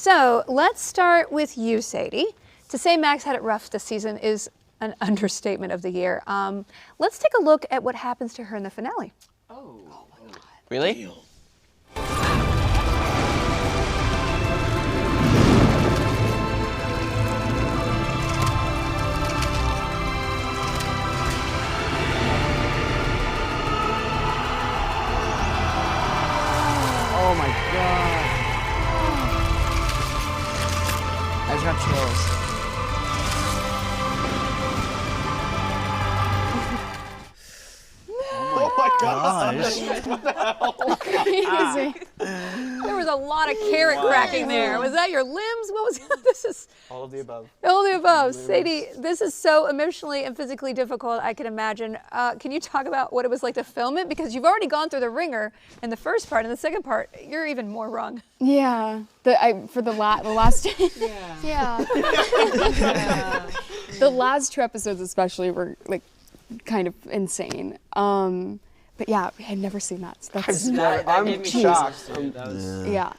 So let's start with you, Sadie. To say Max had it rough this season is an understatement of the year. Let's take a look at what happens to her in the finale. Oh my God. Really? Oh my God. I just got chills. Oh my gosh. What the hell? Crazy. There was a lot of carrot cracking there. Was that your limbs? What was this? Is All of the above. all of the above. Sadie, this is so emotionally and physically difficult, I can imagine. Can you talk about what it was like to film it? Because you've already gone through the ringer in the first part, and the second part, you're even more wrung. Yeah, for the last yeah. The last 2 episodes especially were like kind of insane. But yeah, I had never seen that. So that's I'm shocked. yeah.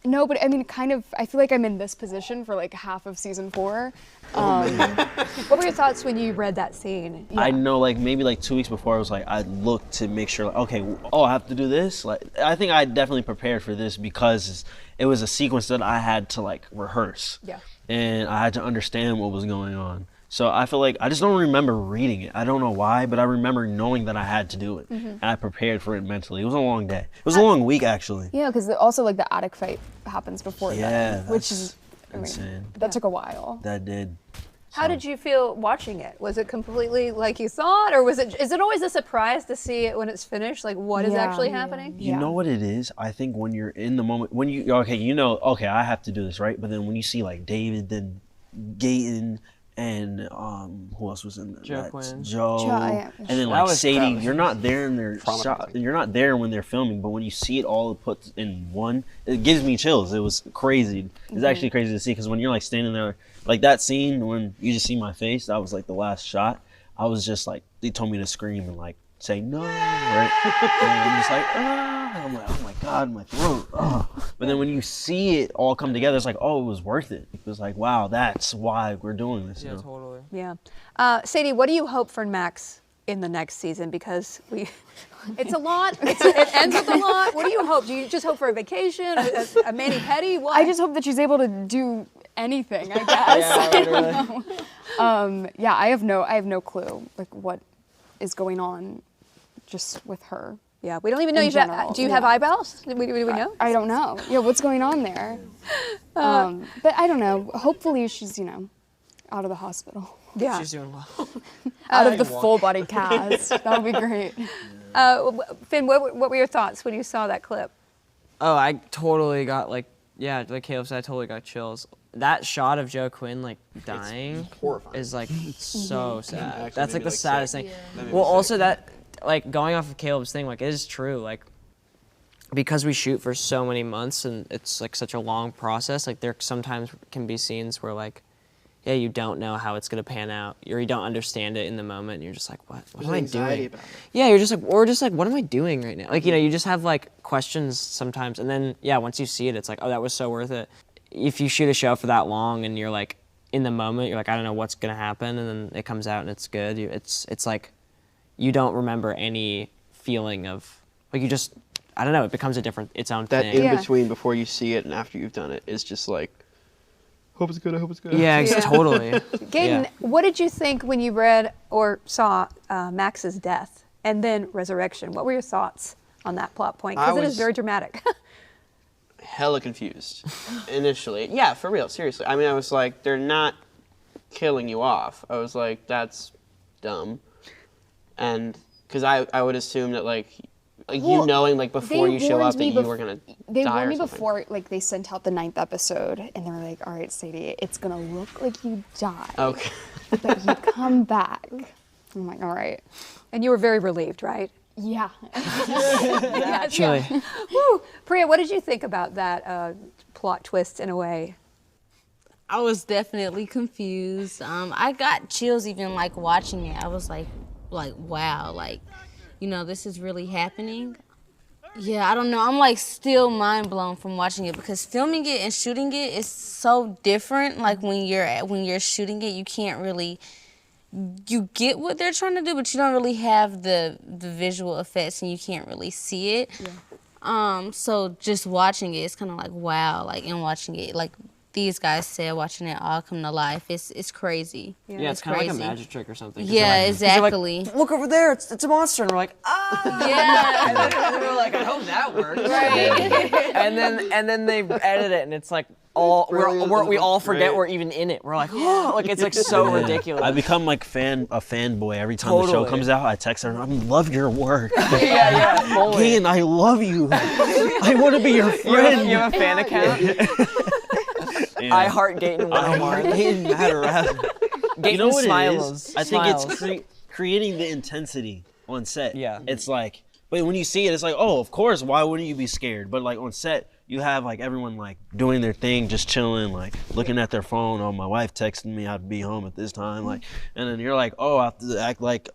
No, but I mean, kind of. I feel like I'm in this position for like half of season 4. What were your thoughts when you read that scene? I know, like maybe like 2 weeks before, I was like, I looked to make sure, like, okay, I have to do this. Like, I think I definitely prepared for this because it was a sequence that I had to like rehearse. Yeah. And I had to understand what was going on. So I feel like I just don't remember reading it. I don't know why, but I remember knowing that I had to do it. And I prepared for it mentally. It was a long day. It was a long week, actually. Yeah, because also like the attic fight happens before that, which is insane. That took a while. That did. How did you feel watching it? Was it completely like you thought, or is it always a surprise to see it when it's finished? Like what is actually happening? You know what it is? I think when you're in the moment, when okay, I have to do this, right? But then when you see like David, then Gaten, and who else was in there? Joe, and then like Sadie. You're not there in their shot. You're not there when they're filming, but when you see it all put in one, it gives me chills. It was crazy. It's actually crazy to see because when you're like standing there, like that scene when you just see my face, that was like the last shot. I was just like, they told me to scream and like say no, right? And I'm just like, I'm like, oh my God, my throat. But then when you see it all come together, it's like, oh, it was worth it. It was like, wow, that's why we're doing this. Yeah, you know? totally. Yeah. Sadie, what do you hope for Max in the next season? Because it's a lot. It ends with a lot. What do you hope? Do you just hope for a vacation, a mani-pedi? What? I just hope that she's able to do anything, I guess. I don't know. Yeah, I have no clue like what is going on just with her. Yeah, we don't even know. Do you have eyebrows? Do we know? I don't know. Yeah, what's going on there? But I don't know. Hopefully she's, out of the hospital. Yeah. She's doing well. Out of the full body cast. That would be great. Finn, what were your thoughts when you saw that clip? Oh, I totally got like Caleb said, I totally got chills. That shot of Joe Quinn like dying is like so sad. That's like the saddest thing. Well, also that like going off of Caleb's thing, like it is true. Like because we shoot for so many months and it's like such a long process. Like there sometimes can be scenes where like, yeah, you don't know how it's gonna pan out, or you don't understand it in the moment. And you're just like, what am I doing? Yeah, you're just like, what am I doing right now? Like you just have like questions sometimes, and then yeah, once you see it, it's like, oh, that was so worth it. If you shoot a show for that long and you're like in the moment, you're like, I don't know what's gonna happen, and then it comes out and it's good. It's like you don't remember any feeling of like you just, I don't know. It becomes its own thing. That in between before you see it and after you've done it is just like, hope it's good. I hope it's good. Yeah, totally. Gaten, what did you think when you read or saw Max's death and then resurrection? What were your thoughts on that plot point? Because it is very dramatic. Hella confused initially. Yeah, for real, seriously. I mean, I was like, they're not killing you off. I was like, that's dumb. And because I would assume that like you knowing like before you show up that you were gonna They die warned me or something. before like they sent out the 9th episode and they were like, all right, Sadie, it's gonna look like you die. Okay. But you come back. I'm like, all right. And you were very relieved, right? Yeah. Actually. Woo. Priya, what did you think about that plot twist in a way? I was definitely confused. I got chills even like watching it. I was like wow, like, this is really happening. Yeah, I don't know. I'm like still mind blown from watching it because filming it and shooting it is so different. Like when you're shooting it, you can't really, you get what they're trying to do, but you don't really have the visual effects and you can't really see it. Yeah. So just watching it, it's kind of like wow. Like and watching it, like these guys said, watching it all come to life, it's crazy. Yeah, it's kind of like a magic trick or something. Yeah, exactly. Like, look over there, it's a monster, and we're like, ah. Yeah. And then we're like, I hope that works. Right. and then they edit it, and it's like we all forget we're even in it. We're like, oh, like it's like so ridiculous. I become like a fanboy every time the show comes out. I text her, I love your work. yeah. Gaten, I love you. I want to be your friend. You have a fan account? I heart Gaten Watermark. Gaten Matarazzo. Gaten You know what Smiles. it is? I think it's creating the intensity on set. Yeah. It's like, but when you see it, it's like, oh, of course, why wouldn't you be scared? But like on set, you have like everyone like doing their thing, just chilling, like looking at their phone. Oh, my wife texted me I have to be home at this time. Like, and then you're like, oh, I have to act like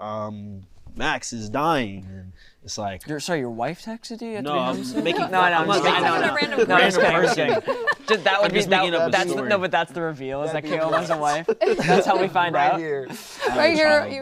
Max is dying. And it's like, your wife texted you? No, I'm making. No, I'm just kidding. Random person. That would be making up a that's story. No, but that's the reveal. Is that Caleb has a wife? That's how we find out. Right here.